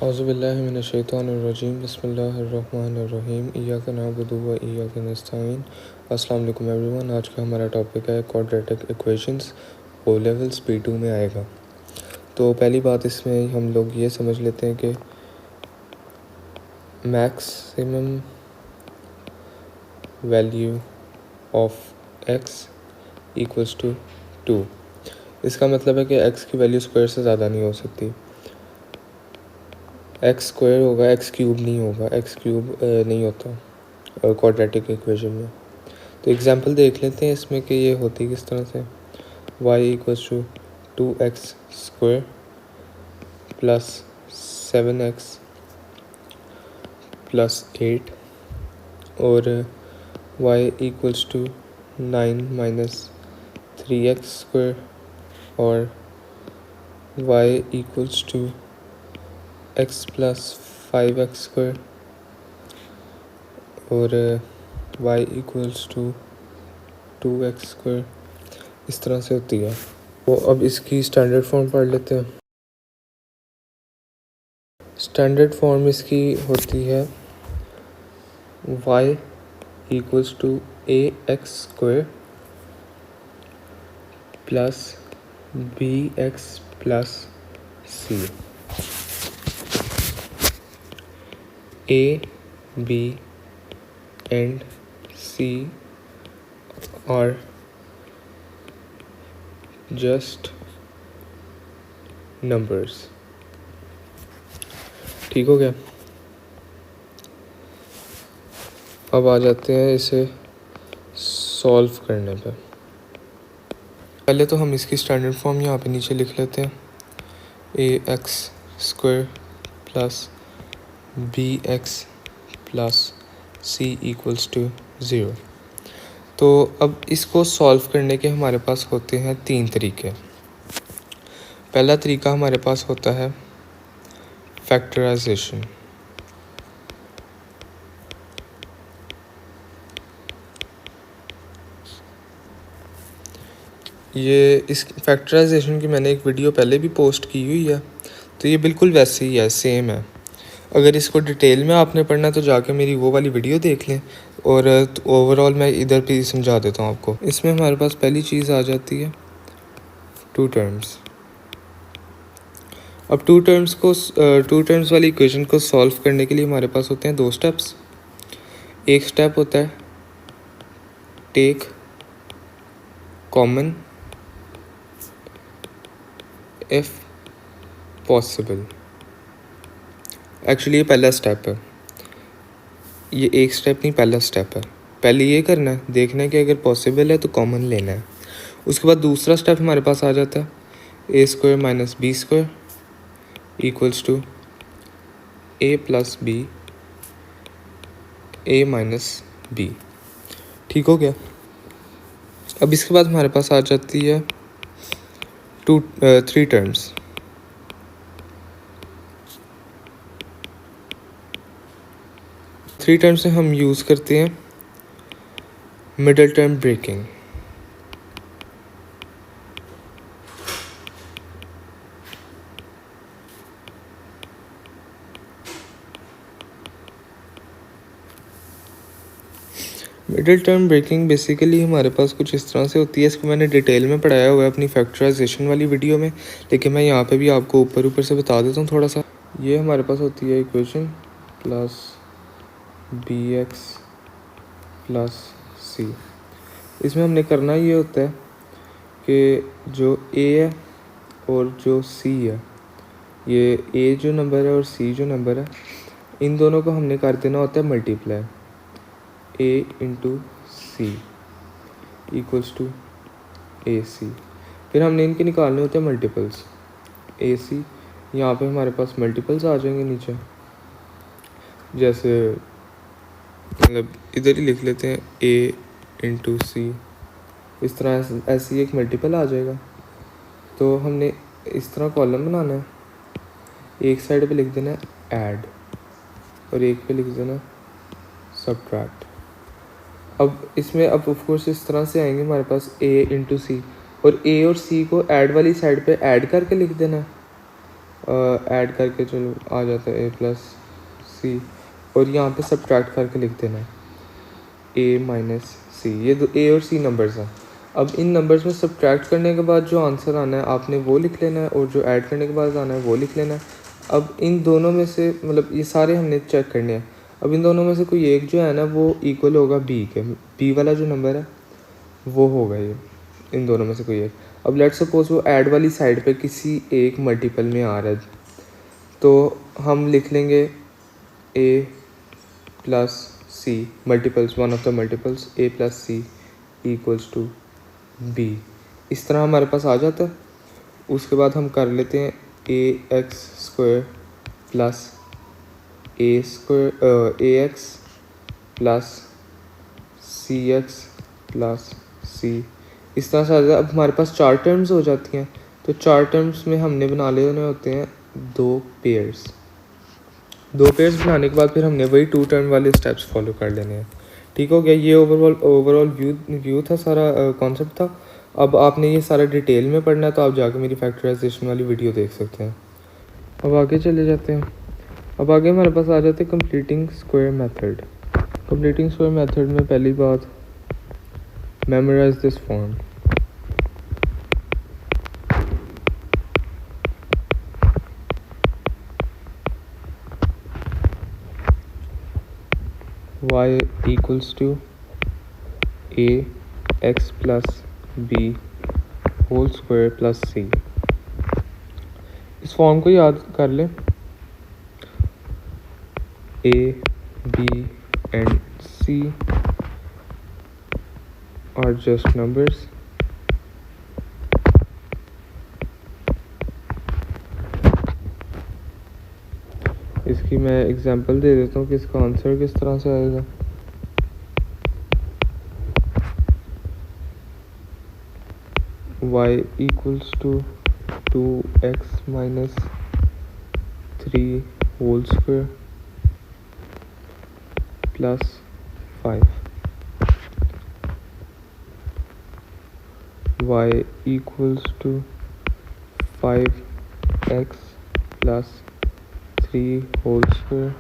औज़ुबिल्लाहि मिनश्शैतानिर्रजीम बिस्मिल्लाहिर्रहमानिर्रहीम इय्याका नअबुदु व इय्याका नस्तईन। अस्सलाम वालेकुम एवरीवन। आज का हमारा टॉपिक है quadratic equations. O levels P2 में आएगा। तो पहली बात इसमें हम लोग ये समझ लेते हैं कि maximum value of x equals to 2। इसका मतलब है कि x की वैल्यू स्क्वायर से ज़्यादा नहीं हो सकती। एक्स स्क्वायर होगा, एक्स क्यूब नहीं होगा। एक्स क्यूब नहीं होता क्वाड्रेटिक इक्वेशन में। तो एग्जांपल देख लेते हैं इसमें कि ये होती किस तरह से। y equals to 2x square plus 7x plus 8 और y equals to 9 minus 3x square और y equals to x plus 5x square और y equals to 2x square इस तरह से होती है। तो अब इसकी स्टैंडर्ड फॉर्म पढ़ लेते हैं। स्टैंडर्ड फॉर्म इसकी होती है y equals to ax square plus bx plus c। A, B and C are just numbers। ठीक हो गया। अब आ जाते हैं इसे सॉल्व करने पे। पहले तो हम इसकी स्टैंडर्ड फॉर्म यहाँ पे नीचे लिख लेते हैं। ax square plus bx plus c equals to 0। तो अब इसको सॉल्व करने के हमारे पास होते हैं 3 तरीके। पहला तरीका हमारे पास होता है फैक्टराइजेशन। ये इस फैक्टराइजेशन की मैंने एक वीडियो पहले भी पोस्ट की हुई है, तो ये बिल्कुल वैसे ही है, सेम है। अगर इसको डिटेल में आपने पढ़ना तो जाके मेरी वो वाली वीडियो देख लें और ओवरऑल मैं इधर भी समझा देता हूँ आपको। इसमें हमारे पास पहली चीज़ आ जाती है 2 टर्म्स। अब 2 टर्म्स वाली इक्वेशन को सॉल्व करने के लिए हमारे पास होते हैं 2 स्टेप्स। एक स्टेप होता है take common if possible. Actually ये पहला स्टेप है, ये एक स्टेप नहीं, पहला स्टेप है। पहले ये करना है, देखना है कि अगर पॉसिबल है तो कॉमन लेना है। उसके बाद दूसरा स्टेप हमारे पास आ जाता है a square minus B square equals to a plus B a minus B. ठीक हो गया। अब इसके बाद हमारे पास आ जाती है 3 टर्म्स। थ्री टर्म्स से हम यूज़ करते हैं middle term breaking. Middle term breaking basically हमारे पास कुछ इस तरह से होती है। इसको मैंने डिटेल में पढ़ाया हुआ है अपनी फैक्टराइजेशन वाली वीडियो में, लेकिन मैं यहाँ पे भी आपको ऊपर से बता देता हूँ थोड़ा सा। ये हमारे पास होती है equation plus bx plus c। इसमें हमने करना ये होता है कि जो a है और जो c है, ये a जो नंबर है और c जो नंबर है, इन दोनों को हमने कर देना होता है multiply. a into C equals to A C. फिर हमने इनके निकालने होते हैं मल्टीपल्स। ए सी यहाँ पर हमारे पास मल्टीपल्स आ जाएंगे नीचे, जैसे मतलब इधर ही लिख लेते हैं a इंटू सी। इस तरह ऐसी एक मल्टीपल आ जाएगा। तो हमने इस तरह कॉलम बनाना है। एक साइड पे लिख देना है ऐड और एक पे लिख देना है सब्ट्रैक्ट। अब इसमें अब ऑफ कोर्स इस तरह से आएंगे हमारे पास a इंटू सी, और a और c को ऐड वाली साइड पे ऐड करके लिख देना है ऐड करके चलो आ जाता है a+c, और यहाँ पे सब्ट्रैक्ट करके लिख देना है a-c। ये a और c नंबर्स हैं। अब इन नंबर्स में सब्ट्रैक्ट करने के बाद जो आंसर आना है आपने वो लिख लेना है, और जो ऐड करने के बाद आना है वो लिख लेना है। अब इन दोनों में से मतलब ये सारे हमने चेक करने हैं। अब इन दोनों में से कोई एक जो है ना वो इक्वल होगा b के, b वाला जो नंबर है वो होगा ये, इन दोनों में से कोई एक। अब लेट्स सपोज वो ऐड वाली साइड पे किसी एक मल्टीपल में आ रहा है, तो हम लिख लेंगे a+c multiples, one of the multiples a+c equals to b। इस तरह हमारे पास आ जाता है। उसके बाद हम कर लेते हैं ax² plus ax plus cx plus c। इस तरह से आ जाता है। अब हमारे पास 4 टर्म्स हो जाती हैं, तो 4 टर्म्स में हमने बना लेने होते हैं 2 पेयर्स। 2 पेयर्स बनाने के बाद फिर हमने वही 2 टर्म वाले स्टेप्स फॉलो कर लेने हैं। ठीक हो गया। ये ओवरऑल व्यू था, सारा कॉन्सेप्ट था। अब आपने ये सारा डिटेल में पढ़ना है तो आप जाके मेरी फैक्टराइजेशन वाली वीडियो देख सकते हैं। अब आगे चले जाते हैं। अब आगे हमारे पास आ जाते हैं completing square method. Completing square method में पहली बात, memorise this form. y equals to ax plus b whole square plus c। इस फॉर्म को याद कर लें। a, b and c are just numbers. इसकी मैं एग्जांपल दे देता हूँ कि इसका आंसर किस तरह से आएगा। y equals to 2x minus 3 whole square plus 5। y equals to 5x plus 3 whole square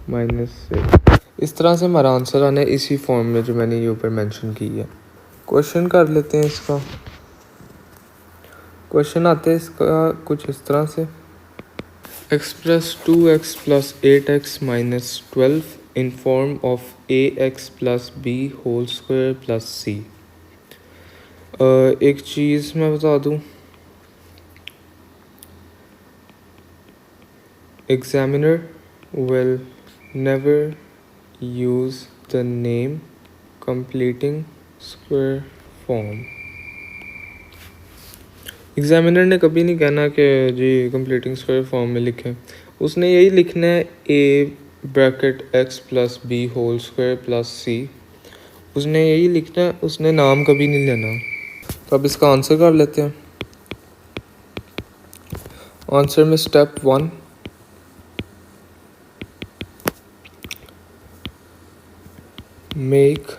minus 6। इस तरह से हमारा आंसर आना है इसी फॉर्म में जो मैंने ये ऊपर मेंशन की है। क्वेश्चन कर लेते हैं इसका। क्वेश्चन आते हैं इसका कुछ इस तरह से, express 2x plus 8x minus 12 in form of ax plus b whole square plus c। एक चीज़ मैं बता दूं, examiner will never use the name completing square form। Examiner ने कभी नहीं कहना कि जी कंप्लीटिंग स्क्वायर फॉर्म में लिखें। उसने यही लिखना है a bracket x plus b whole square plus c। उसने यही लिखना है, उसने नाम कभी नहीं लेना। तो अब इसका आंसर कर लेते हैं। आंसर में step 1, make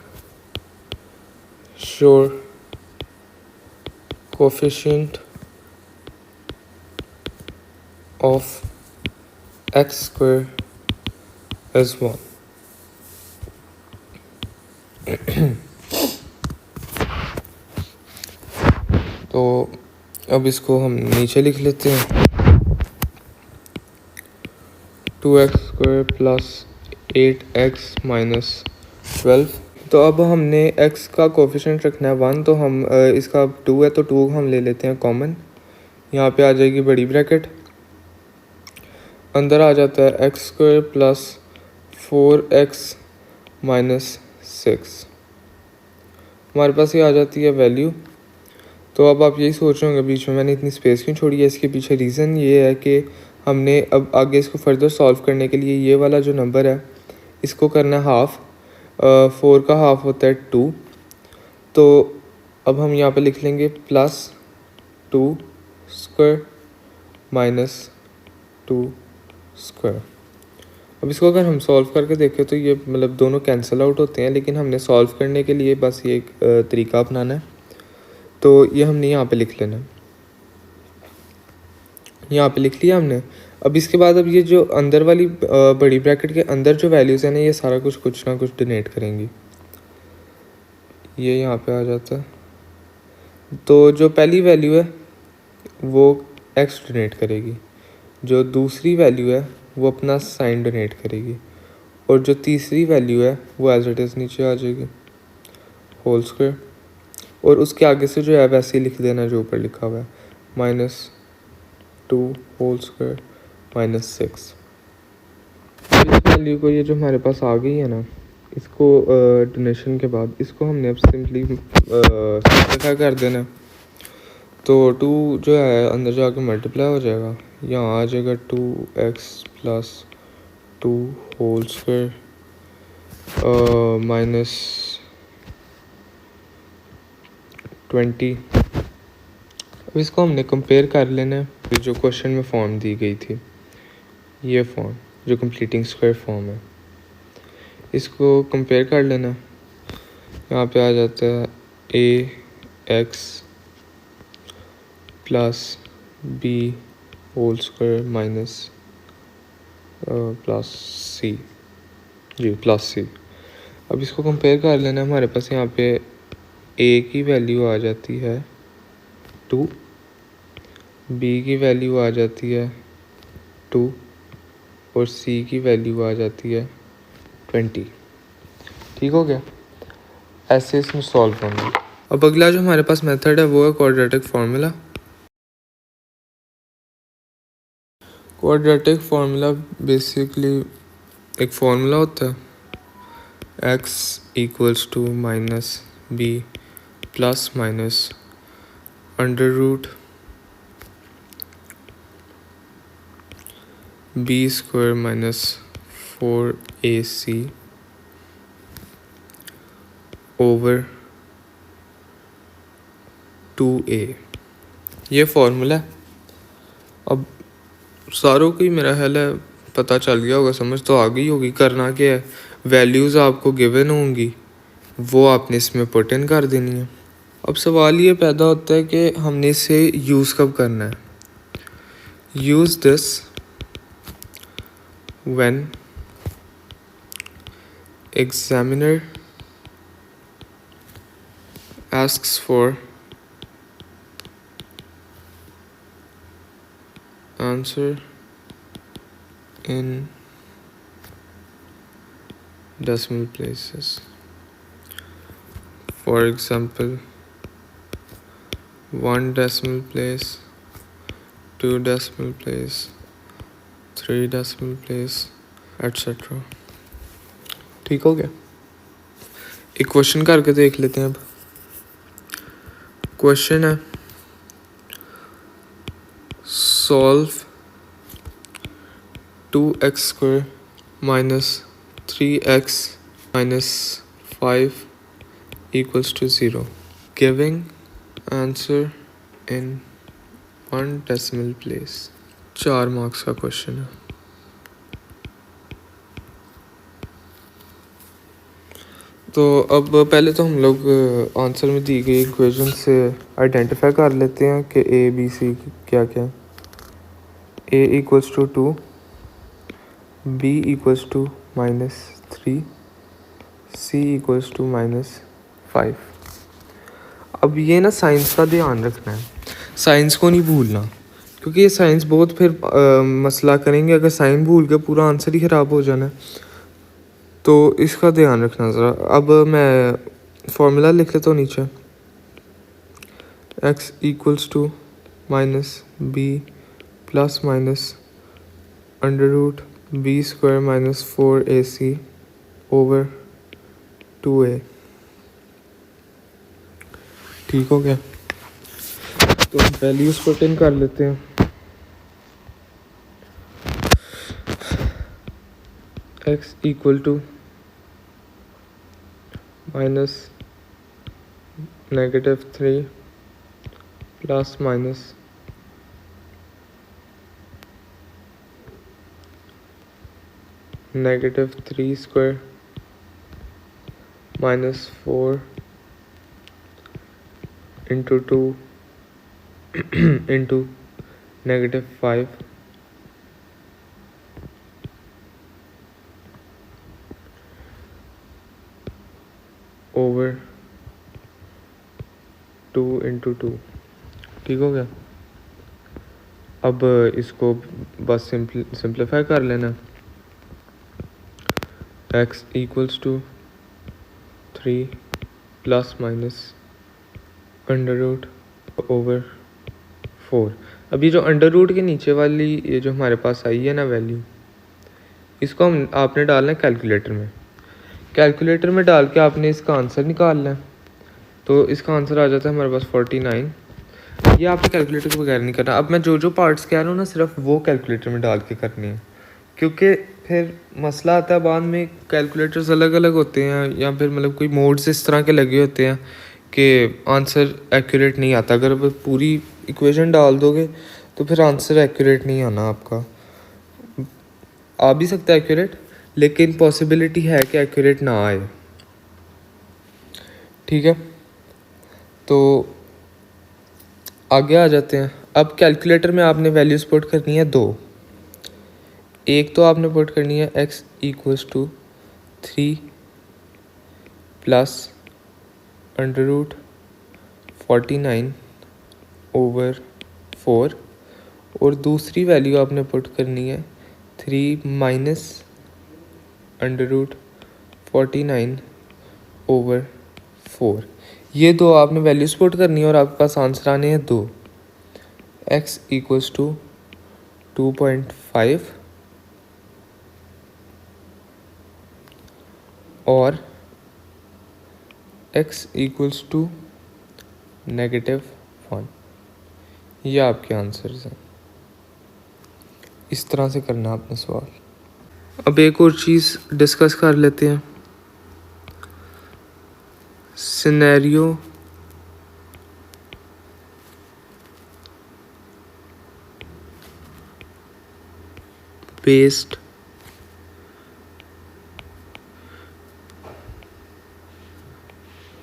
sure coefficient of x square is 1। तो अब इसको हम नीचे लिख लेते हैं। 2x square plus 8x minus 12। तो अब हमने x का कोफिशिएंट रखना है 1, तो हम इसका 2 है तो 2 हम ले लेते हैं कॉमन। यहाँ पे आ जाएगी बड़ी ब्रैकेट, अंदर आ जाता है x square plus 4x minus 6। हमारे पास ये आ जाती है वैल्यू। तो अब आप यही सोच रहे होंगे बीच में मैंने इतनी स्पेस क्यों छोड़ी है। इसके पीछे रीज़न ये है कि हमने अब आगे इसको फर्दर सॉल्व करने के लिए ये वाला जो नंबर है इसको करना है हाफ़। 4 का हाफ़ होता है 2। तो अब हम यहाँ पे लिख लेंगे प्लस 2 स्क्वायर माइनस 2 स्क्वायर। अब इसको अगर हम सॉल्व करके देखें तो ये मतलब दोनों कैंसिल आउट होते हैं, लेकिन हमने सॉल्व करने के लिए बस ये एक तरीका अपनाना है। तो ये हमने यहाँ पे लिख लेना है। यहाँ पे लिख लिया हमने। अब इसके बाद अब ये जो अंदर वाली बड़ी ब्रैकेट के अंदर जो वैल्यूज़ हैं ना, ये सारा कुछ ना कुछ डोनेट करेंगी। ये यहाँ पे आ जाता है। तो जो पहली वैल्यू है वो x डोनेट करेगी, जो दूसरी वैल्यू है वो अपना साइन डोनेट करेगी, और जो तीसरी वैल्यू है वो एज इट इज़ नीचे आ जाएगी होल स्क्वायर, और उसके आगे से जो है वैसे ही लिख देना जो ऊपर लिखा हुआ है -2 होल स्क्वायर -6। इस वैल्यू को ये जो हमारे पास आ गई है ना, इसको डोनेशन के बाद इसको हमने अब सिंपली सिंपलीफाई कर देना है। तो 2 जो है अंदर जाके मल्टीप्लाई हो जाएगा, यहाँ आ जाएगा 2x + 2 होल स्क्वायर -20। अब इसको हमने कंपेयर कर लेना है जो क्वेश्चन में फॉर्म दी गई थी, ये फॉर्म जो कंप्लीटिंग स्क्वायर फॉर्म है, इसको कंपेयर कर लेना। यहाँ पे आ जाता है ax + b whole square +c जी +c। अब इसको कंपेयर कर लेना। हमारे पास यहाँ पे a की वैल्यू आ जाती है 2, b की वैल्यू आ जाती है 2, और c की वैल्यू आ जाती है 20। ठीक हो गया, ऐसे इसमें सॉल्व करना। अब अगला जो हमारे पास मेथड है वो है quadratic formula. Quadratic formula basically एक फार्मूला होता है x = -b ± √b² - 4ac / 2a। ये फार्मूला है। अब सारों की मेरा ख्याल है पता चल गया होगा, समझ तो आ गई होगी। करना क्या है, वैल्यूज़ आपको गिवन होंगी, वो आपने इसमें पुट इन कर देनी है। अब सवाल ये पैदा होता है कि हमने इसे यूज़ कब करना है। Use this when examiner asks for answer in decimal places. For example, 1 decimal place, 2 decimal place, 3 decimal place, etc. ठीक हो गया। एक क्वेश्चन करके देख लेते हैं। अब क्वेश्चन है solve 2x² - 3x - 5 = 0, giving answer in 1 decimal place। 4 marks का क्वेश्चन है। तो अब पहले तो हम लोग आंसर में दी गई इक्वेशन से आइडेंटिफाई कर लेते हैं कि ए बी सी क्या क्या है। a = 2, b = -3, c = -5। अब ये ना साइंस का ध्यान रखना है, साइंस को नहीं भूलना, क्योंकि ये साइंस बहुत फिर मसला करेंगे। अगर साइन भूल के पूरा आंसर ही ख़राब हो जाना है, तो इसका ध्यान रखना ज़रा। अब मैं फार्मूला लिख लेता हूँ नीचे। x = -b ± √b² - 4ac / 2a। ठीक हो गया। तो वैल्यूज पुट इन कर लेते हैं। x = -3 ± -3² - 4 × 2 × -5 over 2 × 2। ठीक हो गया। अब इसको बस सिंप्लीफाई कर लेना। x = 3 ± √/4। अभी जो अंडर रूट के नीचे वाली ये जो हमारे पास आई है ना वैल्यू, इसको आपने डालना है कैलकुलेटर में। कैलकुलेटर में डाल के आपने इसका आंसर निकालना है। तो इसका आंसर आ जाता है हमारे पास 49। ये आपने कैलकुलेटर के बगैर नहीं करना। अब मैं जो पार्ट्स कह रहा हूँ ना, सिर्फ वो कैलकुलेटर में डाल के करनी है, क्योंकि फिर मसला आता है बाद में कैलकुलेटर्स अलग अलग होते हैं, या फिर मतलब कोई मोड्स इस तरह के लगे होते हैं कि आंसर एक्यूरेट नहीं आता। अगर आप पूरी इक्वेशन डाल दोगे तो फिर आंसर एक्यूरेट नहीं आना आपका। आ भी सकता है एक्यूरेट, लेकिन पॉसिबिलिटी है कि एक्यूरेट ना आए। ठीक है, तो आगे आ जाते हैं। अब कैलकुलेटर में आपने वैल्यूज पुट करनी है 2। एक तो आपने पुट करनी है x = 3 + √49/4, और दूसरी वैल्यू आपने पुट करनी है 3 - √49/4। ये दो आपने वैल्यूज पुट करनी है और आपके पास आंसर आने हैं 2। x = 2.5 और x = -1। ये आपके आंसर्स हैं। इस तरह से करना है आपने सवाल। अब एक और चीज़ डिस्कस कर लेते हैं, सिनेरियो बेस्ड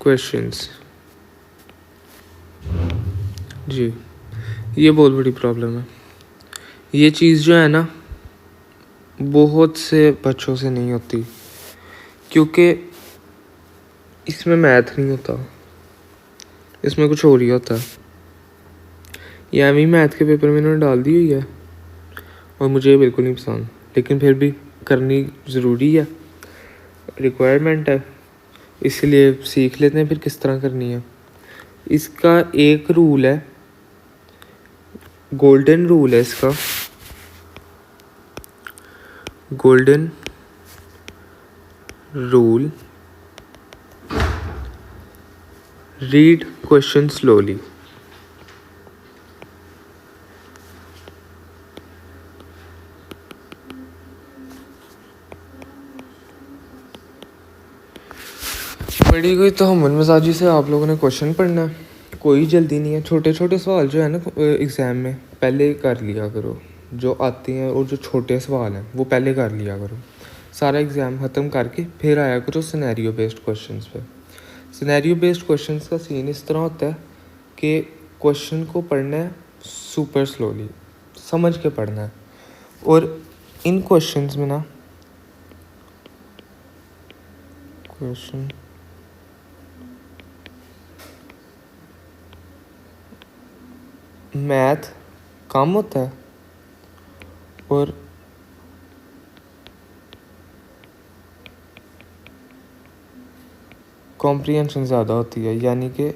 क्वेश्चंस। जी, ये बहुत बड़ी प्रॉब्लम है। ये चीज़ जो है ना, बहुत से बच्चों से नहीं होती, क्योंकि इसमें मैथ नहीं होता, इसमें कुछ और ही होता है। ये एम मैथ के पेपर में इन्होंने डाल दी हुई है और मुझे बिल्कुल नहीं पसंद, लेकिन फिर भी करनी ज़रूरी है, रिक्वायरमेंट है, इसलिए सीख लेते हैं फिर किस तरह करनी है। इसका एक रूल है, गोल्डन रूल है इसका, golden rule, read question slowly. बड़ी कोई तो हम मजाजी से आप लोगों ने क्वेश्चन पढ़ना है, कोई जल्दी नहीं है। छोटे छोटे सवाल जो है ना एग्ज़ाम में पहले कर लिया करो, जो आते हैं, और जो छोटे सवाल हैं वो पहले कर लिया करो। सारा एग्ज़ाम ख़त्म करके फिर आया करो सिनेरियो बेस्ड क्वेश्चंस पे। सिनेरियो बेस्ड क्वेश्चंस का सीन इस तरह होता है कि क्वेश्चन को पढ़ना है सुपर स्लोली, समझ के पढ़ना है। और इन क्वेश्चंस में ना क्वेश्चन मैथ कम होता है और कॉम्प्रिहेंशन ज़्यादा होती है, यानी कि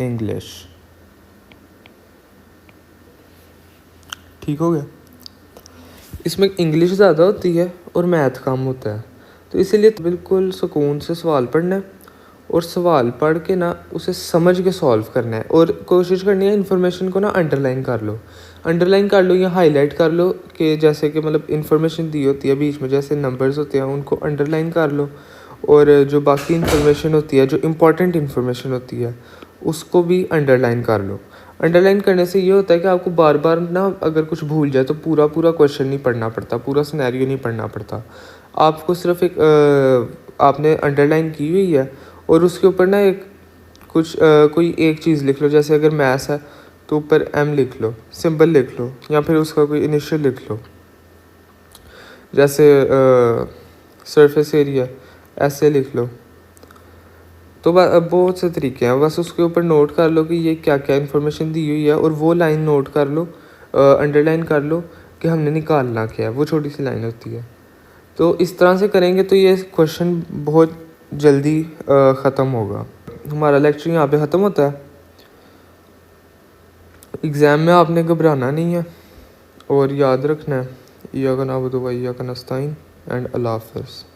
इंग्लिश। ठीक हो गया। इसमें इंग्लिश ज़्यादा होती है और मैथ कम होता है, तो इसीलिए बिल्कुल सुकून से सवाल पढ़ना है और सवाल पढ़ के ना उसे समझ के सॉल्व करना है, और कोशिश करनी है इन्फॉर्मेशन को ना अंडरलाइन कर लो, अंडरलाइन कर लो या हाईलाइट कर लो, कि जैसे कि मतलब इन्फॉर्मेशन दी होती है बीच में, जैसे नंबर्स होते हैं उनको अंडरलाइन कर लो, और जो बाकी इन्फॉर्मेशन होती है, जो इम्पॉर्टेंट इन्फॉर्मेशन होती है, उसको भी अंडरलाइन कर लो। अंडरलाइन करने से ये होता है कि आपको बार बार ना अगर कुछ भूल जाए तो पूरा क्वेश्चन नहीं पढ़ना पड़ता, पूरा सिनेरियो नहीं पढ़ना पड़ता। आपको सिर्फ एक आपने अंडरलाइन की हुई है और उसके ऊपर ना एक कुछ कोई एक चीज़ लिख लो। जैसे अगर मैथ्स है तो ऊपर एम लिख लो, सिंबल लिख लो, या फिर उसका कोई इनिशियल लिख लो, जैसे सरफेस एरिया ऐसे लिख लो। तो बहुत से तरीके हैं, बस उसके ऊपर नोट कर लो कि ये क्या क्या इन्फॉर्मेशन दी हुई है, और वो लाइन नोट कर लो, अंडरलाइन कर लो कि हमने निकालना क्या है, वो छोटी सी लाइन होती है। तो इस तरह से करेंगे तो ये क्वेश्चन बहुत जल्दी ख़त्म होगा। हमारा लेक्चर यहाँ पे ख़त्म होता है। एग्ज़ाम में आपने घबराना नहीं है और याद रखना है, इय्याका नअबुदु व इय्याका नस्तईन एंड अल्लाह हाफ़िज़।